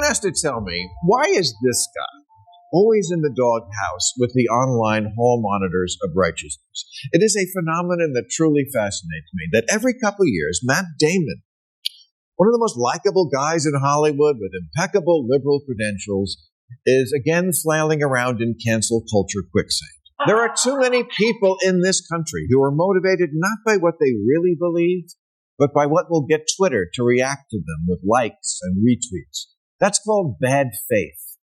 has to tell me, why is this guy always in the doghouse with the online hall monitors of righteousness? It is a phenomenon that truly fascinates me, that every couple of years, Matt Damon, one of the most likable guys in Hollywood with impeccable liberal credentials, is again flailing around in cancel culture quicksand. There are too many people in this country who are motivated not by what they really believe, but by what will get Twitter to react to them with likes and retweets. That's called bad faith.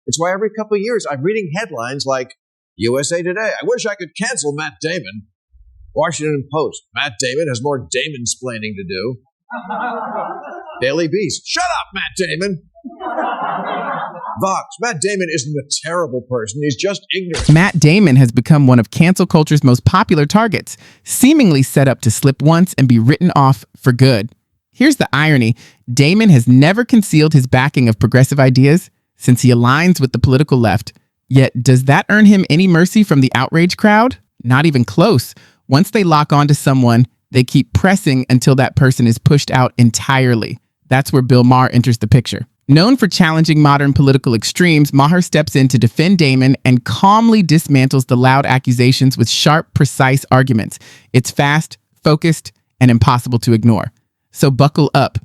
It's why every couple of years I'm reading headlines like, USA Today, I wish I could cancel Matt Damon. Washington Post, Matt Damon has more Damon-splaining to do. Daily Beast, shut up, Matt Damon. Vox, Matt Damon isn't a terrible person, he's just ignorant. Matt Damon has become one of cancel culture's most popular targets, seemingly set up to slip once and be written off for good. Here's the irony. Damon has never concealed his backing of progressive ideas since he aligns with the political left. Yet, does that earn him any mercy from the outrage crowd? Not even close. Once they lock onto someone, they keep pressing until that person is pushed out entirely. That's where Maher enters the picture. Known for challenging modern political extremes, Maher steps in to defend Damon and calmly dismantles the loud accusations with sharp, precise arguments. It's fast, focused, and impossible to ignore. So buckle up.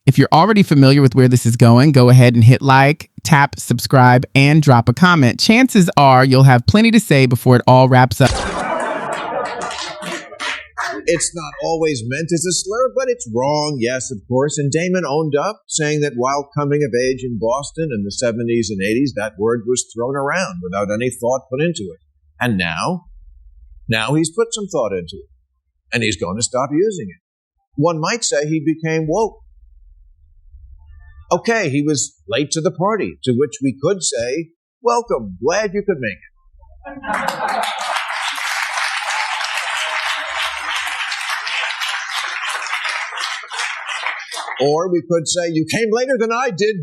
If you're already familiar with where this is going, go ahead and hit like, tap, subscribe, and drop a comment. Chances are you'll have plenty to say before it all wraps up. It's not always meant as a slur, but it's wrong, yes, of course. And Damon owned up, saying that while coming of age in Boston in the 70s and 80s, that word was thrown around without any thought put into it. And now he's put some thought into it. And he's going to stop using it. One might say he became woke. Okay, he was late to the party, to which we could say, welcome, glad you could make it. Or we could say, you came later than I did.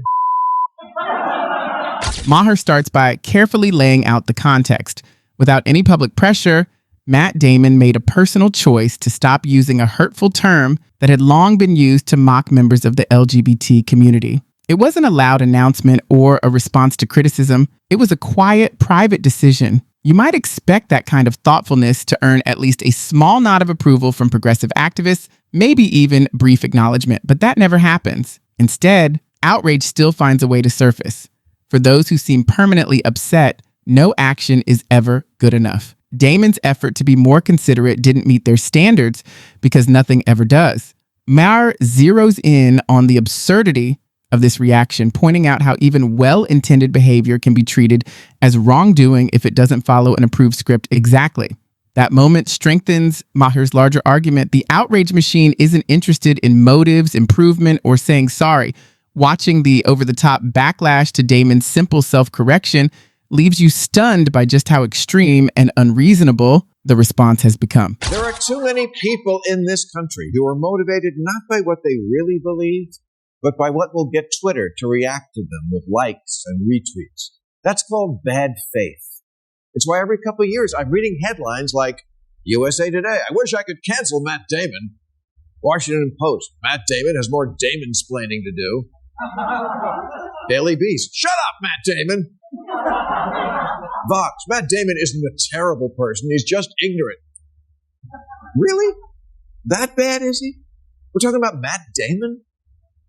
Maher starts by carefully laying out the context. Without any public pressure, Matt Damon made a personal choice to stop using a hurtful term that had long been used to mock members of the LGBT community. It wasn't a loud announcement or a response to criticism. It was a quiet, private decision. You might expect that kind of thoughtfulness to earn at least a small nod of approval from progressive activists, maybe even brief acknowledgement, but that never happens. Instead, outrage still finds a way to surface. For those who seem permanently upset, no action is ever good enough. Damon's effort to be more considerate didn't meet their standards because nothing ever does. Maher zeroes in on the absurdity of this reaction, pointing out how even well-intended behavior can be treated as wrongdoing if it doesn't follow an approved script exactly. That moment strengthens Maher's larger argument. The outrage machine isn't interested in motives, improvement, or saying sorry. Watching the over-the-top backlash to Damon's simple self-correction leaves you stunned by just how extreme and unreasonable the response has become. There are too many people in this country who are motivated not by what they really believe, but by what will get Twitter to react to them with likes and retweets. That's called bad faith. It's why every couple of years I'm reading headlines like, USA Today, I wish I could cancel Matt Damon. Washington Post, Matt Damon has more Damon-splaining to do. Daily Beast, shut up, Matt Damon. Vox, Matt Damon isn't a terrible person, he's just ignorant. Really? That bad, is he? We're talking about Matt Damon?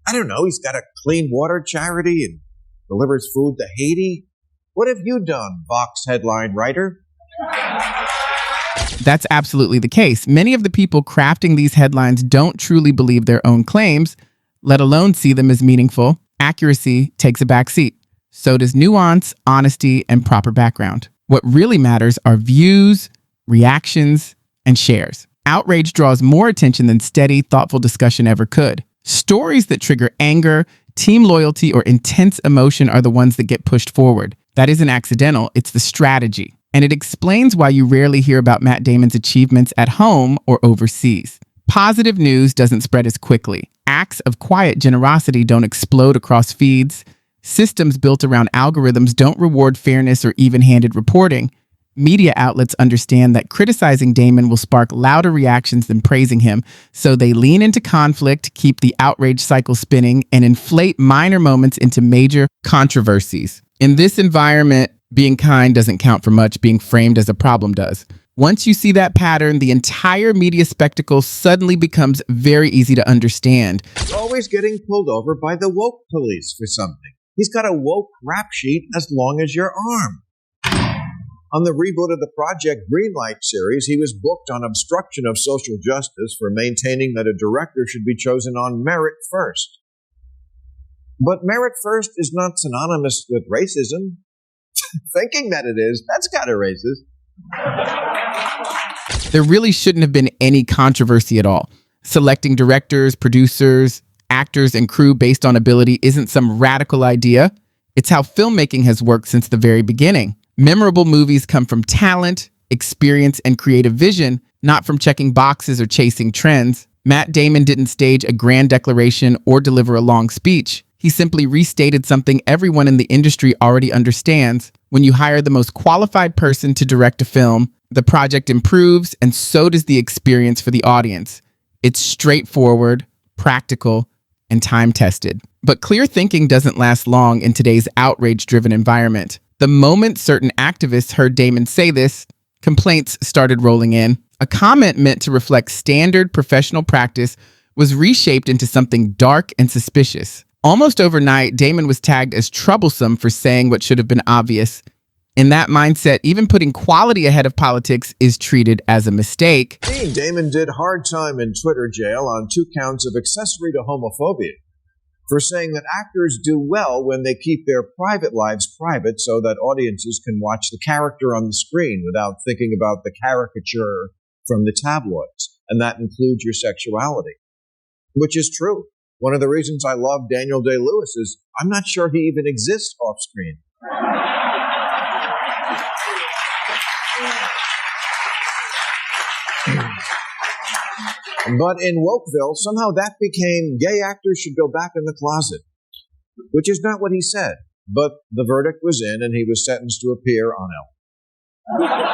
I don't know, he's got a clean water charity and delivers food to Haiti. What have you done, Vox headline writer? That's absolutely the case. Many of the people crafting these headlines don't truly believe their own claims, let alone see them as meaningful. Accuracy takes a backseat. So does nuance, honesty, and proper background. What really matters are views, reactions, and shares. Outrage draws more attention than steady, thoughtful discussion ever could. Stories that trigger anger, team loyalty, or intense emotion are the ones that get pushed forward. That isn't accidental, it's the strategy. And it explains why you rarely hear about Matt Damon's achievements at home or overseas. Positive news doesn't spread as quickly. Acts of quiet generosity don't explode across feeds. Systems built around algorithms don't reward fairness or even-handed reporting. Media outlets understand that criticizing Damon will spark louder reactions than praising him, so they lean into conflict, keep the outrage cycle spinning, and inflate minor moments into major controversies. In this environment, being kind doesn't count for much, being framed as a problem does. Once you see that pattern, the entire media spectacle suddenly becomes very easy to understand. Always getting pulled over by the woke police for something. He's got a woke rap sheet as long as your arm. On the reboot of the Project Greenlight series, he was booked on obstruction of social justice for maintaining that a director should be chosen on merit first. But merit first is not synonymous with racism. Thinking that it is, that's kind of racist. There really shouldn't have been any controversy at all. Selecting directors, producers, actors, and crew based on ability isn't some radical idea. It's how filmmaking has worked since the very beginning. Memorable movies come from talent, experience, and creative vision, not from checking boxes or chasing trends. Matt Damon didn't stage a grand declaration or deliver a long speech. He simply restated something everyone in the industry already understands. When you hire the most qualified person to direct a film, the project improves, and so does the experience for the audience. It's straightforward, practical, and time-tested. But clear thinking doesn't last long in today's outrage-driven environment. The moment certain activists heard Damon say this, complaints started rolling in. A comment meant to reflect standard professional practice was reshaped into something dark and suspicious. Almost overnight, Damon was tagged as troublesome for saying what should have been obvious. In that mindset, even putting quality ahead of politics is treated as a mistake. Damon did hard time in Twitter jail on 2 counts of accessory to homophobia for saying that actors do well when they keep their private lives private so that audiences can watch the character on the screen without thinking about the caricature from the tabloids, and that includes your sexuality. Which is true. One of the reasons I love Daniel Day-Lewis is I'm not sure he even exists off-screen. But in Wokeville, somehow that became gay actors should go back in the closet, which is not what he said. But the verdict was in, and he was sentenced to appear on Ellen.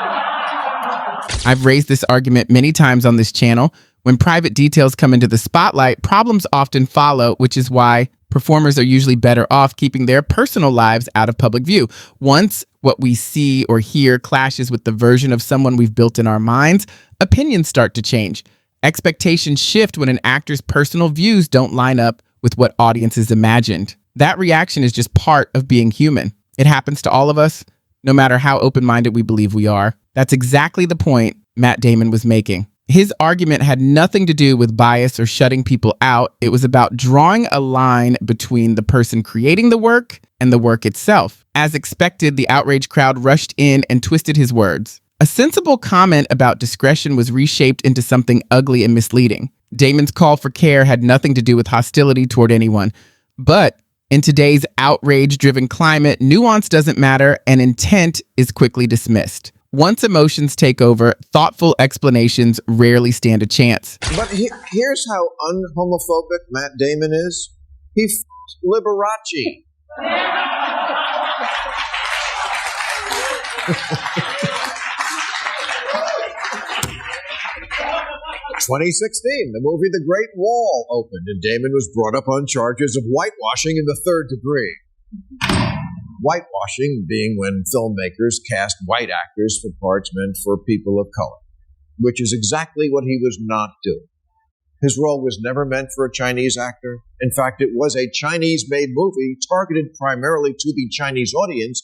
I've raised this argument many times on this channel. When private details come into the spotlight, problems often follow, which is why performers are usually better off keeping their personal lives out of public view. Once what we see or hear clashes with the version of someone we've built in our minds, opinions start to change. Expectations shift when an actor's personal views don't line up with what audiences imagined. That reaction is just part of being human. It happens to all of us, no matter how open-minded we believe we are. That's exactly the point Matt Damon was making. His argument had nothing to do with bias or shutting people out. It was about drawing a line between the person creating the work and the work itself. As expected, the outraged crowd rushed in and twisted his words. A sensible comment about discretion was reshaped into something ugly and misleading. Damon's call for care had nothing to do with hostility toward anyone. But in today's outrage-driven climate, nuance doesn't matter and intent is quickly dismissed. Once emotions take over, thoughtful explanations rarely stand a chance. But here's how unhomophobic Matt Damon is. He f***ed Liberace. 2016, the movie The Great Wall opened, and Damon was brought up on charges of whitewashing in the 3rd degree. Whitewashing being when filmmakers cast white actors for parts meant for people of color, which is exactly what he was not doing. His role was never meant for a Chinese actor. In fact, it was a Chinese-made movie targeted primarily to the Chinese audience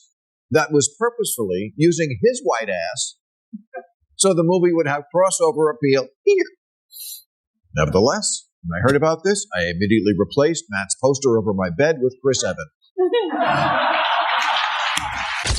that was purposefully using his white ass so the movie would have crossover appeal here. Nevertheless, when I heard about this, I immediately replaced Matt's poster over my bed with Chris Evans.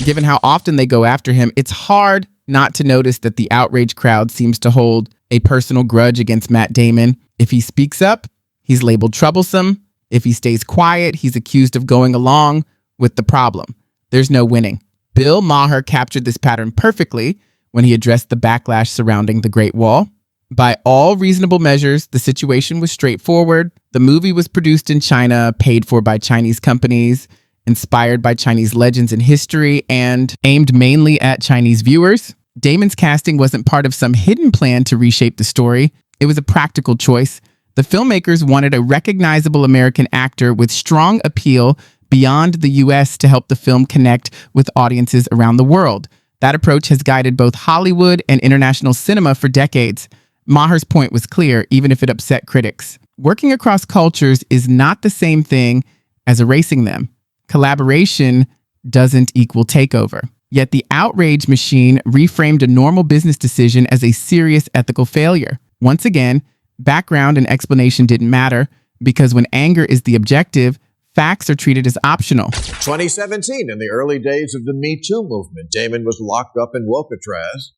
Given how often they go after him, it's hard not to notice that the outrage crowd seems to hold a personal grudge against Matt Damon. If he speaks up, he's labeled troublesome. If he stays quiet, he's accused of going along with the problem. There's no winning. Bill Maher captured this pattern perfectly when he addressed the backlash surrounding The Great Wall. By all reasonable measures, the situation was straightforward. The movie was produced in China, paid for by Chinese companies, inspired by Chinese legends and history, and aimed mainly at Chinese viewers. Damon's casting wasn't part of some hidden plan to reshape the story. It was a practical choice. The filmmakers wanted a recognizable American actor with strong appeal beyond the US to help the film connect with audiences around the world. That approach has guided both Hollywood and international cinema for decades. Maher's point was clear, even if it upset critics. Working across cultures is not the same thing as erasing them. Collaboration doesn't equal takeover. Yet the outrage machine reframed a normal business decision as a serious ethical failure. Once again, background and explanation didn't matter, because when anger is the objective, facts are treated as optional. 2017, in the early days of the MeToo movement, Damon was locked up in Alcatraz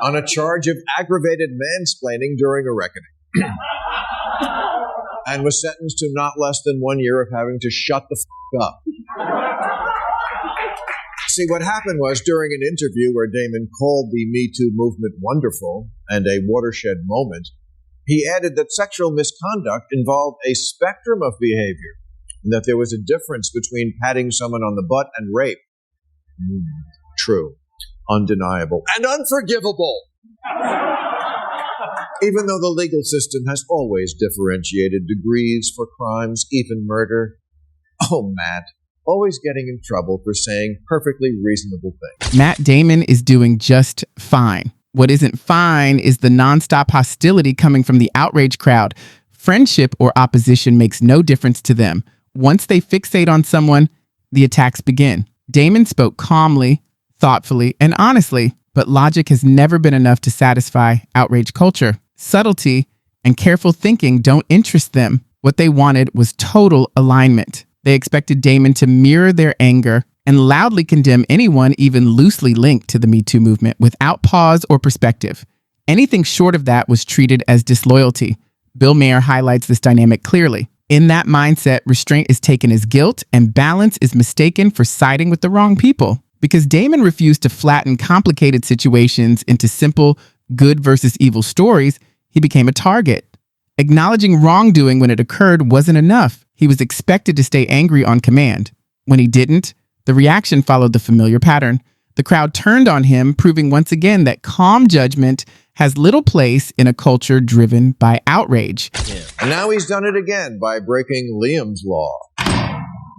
on a charge of aggravated mansplaining during a reckoning, and was sentenced to not less than 1 year of having to shut the f*** up. See, what happened was, during an interview where Damon called the MeToo movement wonderful and a watershed moment, he added that sexual misconduct involved a spectrum of behavior, and that there was a difference between patting someone on the butt and rape. True, undeniable, and unforgivable. Even though the legal system has always differentiated degrees for crimes, even murder. Oh, Matt. Always getting in trouble for saying perfectly reasonable things. Matt Damon is doing just fine. What isn't fine is the nonstop hostility coming from the outrage crowd. Friendship or opposition makes no difference to them. Once they fixate on someone, the attacks begin. Damon spoke calmly, thoughtfully, and honestly, but logic has never been enough to satisfy outrage culture. Subtlety and careful thinking don't interest them. What they wanted was total alignment. They expected Damon to mirror their anger and loudly condemn anyone even loosely linked to the MeToo movement without pause or perspective. Anything short of that was treated as disloyalty. Bill Maher highlights this dynamic clearly. In that mindset, restraint is taken as guilt and balance is mistaken for siding with the wrong people. Because Damon refused to flatten complicated situations into simple good versus evil stories, he became a target. Acknowledging wrongdoing when it occurred wasn't enough. He was expected to stay angry on command. When he didn't, the reaction followed the familiar pattern. The crowd turned on him, proving once again that calm judgment has little place in a culture driven by outrage. And now he's done it again by breaking Liam's law.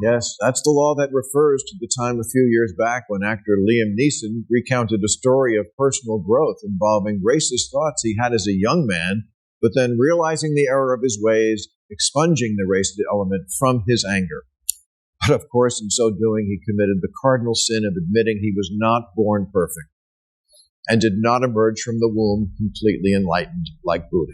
Yes, that's the law that refers to the time a few years back when actor Liam Neeson recounted a story of personal growth involving racist thoughts he had as a young man, but then realizing the error of his ways, expunging the racist element from his anger. But of course, in so doing, he committed the cardinal sin of admitting he was not born perfect and did not emerge from the womb completely enlightened like Buddha.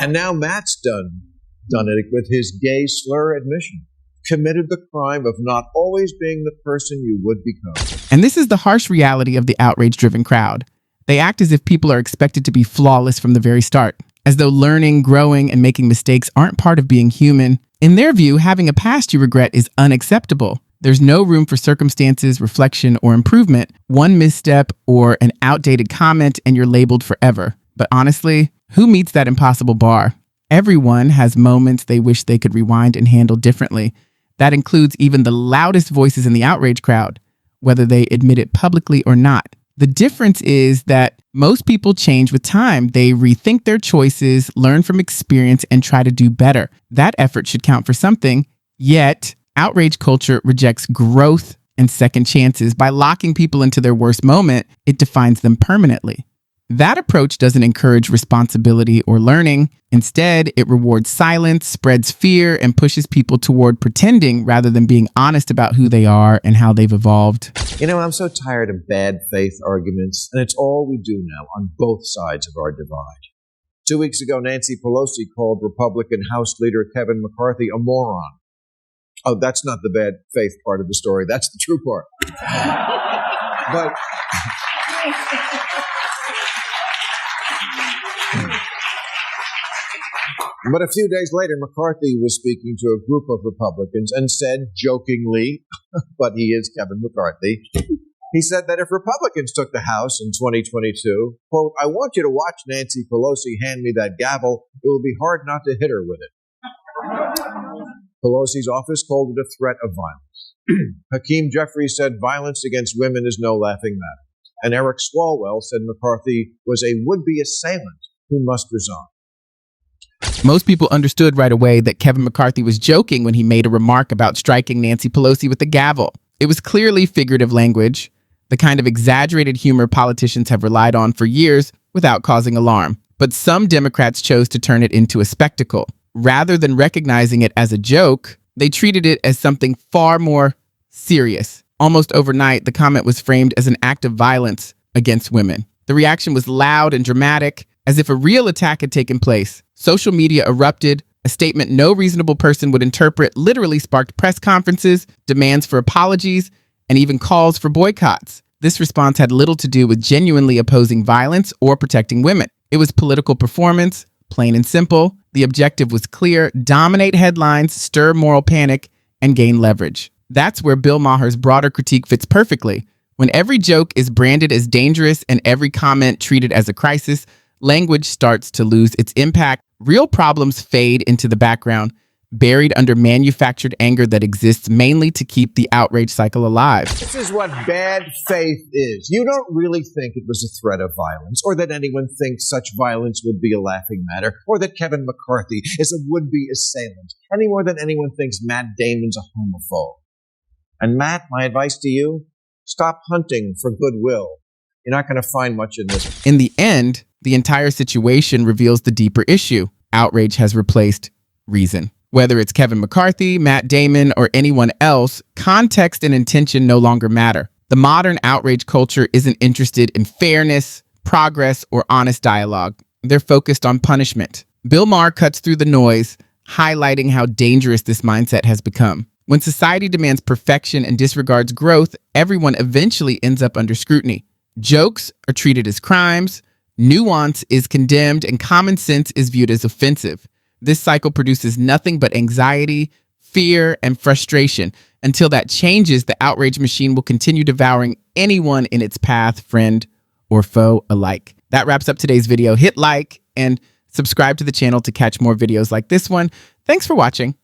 And now Matt's done it with his gay slur admission. Committed the crime of not always being the person you would become. And this is the harsh reality of the outrage-driven crowd. They act as if people are expected to be flawless from the very start, as though learning, growing, and making mistakes aren't part of being human. In their view, having a past you regret is unacceptable. There's no room for circumstances, reflection, or improvement. One misstep or an outdated comment and you're labeled forever. But honestly, who meets that impossible bar? Everyone has moments they wish they could rewind and handle differently. That includes even the loudest voices in the outrage crowd, whether they admit it publicly or not. The difference is that most people change with time. They rethink their choices, learn from experience, and try to do better. That effort should count for something. Yet, outrage culture rejects growth and second chances. By locking people into their worst moment, it defines them permanently. That approach doesn't encourage responsibility or learning. Instead, it rewards silence, spreads fear, and pushes people toward pretending rather than being honest about who they are and how they've evolved. You know, I'm so tired of bad faith arguments, and it's all we do now on both sides of our divide. 2 weeks ago, Nancy Pelosi called Republican House Leader Kevin McCarthy a moron. Oh, that's not the bad faith part of the story. That's the true part. But a few days later, McCarthy was speaking to a group of Republicans and said jokingly, but he is Kevin McCarthy, He said that if Republicans took the House in 2022, quote, I want you to watch Nancy Pelosi hand me that gavel. It will be hard not to hit her with it. Pelosi's office called it a threat of violence. Hakeem Jeffries said violence against women is no laughing matter. And Eric Swalwell said McCarthy was a would-be assailant who must resign. Most people understood right away that Kevin McCarthy was joking when he made a remark about striking Nancy Pelosi with a gavel. It was clearly figurative language, the kind of exaggerated humor politicians have relied on for years without causing alarm. But some Democrats chose to turn it into a spectacle. Rather than recognizing it as a joke, they treated it as something far more serious. Almost overnight, the comment was framed as an act of violence against women. The reaction was loud and dramatic, as if a real attack had taken place. Social media erupted. A statement no reasonable person would interpret literally sparked press conferences, demands for apologies, and even calls for boycotts. This response had little to do with genuinely opposing violence or protecting women. It was political performance, plain and simple. The objective was clear: dominate headlines, stir moral panic, and gain leverage. That's where Bill Maher's broader critique fits perfectly. When every joke is branded as dangerous and every comment treated as a crisis, language starts to lose its impact. Real problems fade into the background, buried under manufactured anger that exists mainly to keep the outrage cycle alive. This is what bad faith is. You don't really think it was a threat of violence, or that anyone thinks such violence would be a laughing matter, or that Kevin McCarthy is a would-be assailant, any more than anyone thinks Matt Damon's a homophobe. And Matt, my advice to you, stop hunting for goodwill. You're not going to find much in this. In the end, the entire situation reveals the deeper issue. Outrage has replaced reason. Whether it's Kevin McCarthy, Matt Damon, or anyone else, context and intention no longer matter. The modern outrage culture isn't interested in fairness, progress, or honest dialogue. They're focused on punishment. Bill Maher cuts through the noise, highlighting how dangerous this mindset has become. When society demands perfection and disregards growth, everyone eventually ends up under scrutiny. Jokes are treated as crimes, nuance is condemned, and common sense is viewed as offensive. This cycle produces nothing but anxiety, fear, and frustration. Until that changes, the outrage machine will continue devouring anyone in its path, friend or foe alike. That wraps up today's video. Hit like and subscribe to the channel to catch more videos like this one. Thanks for watching.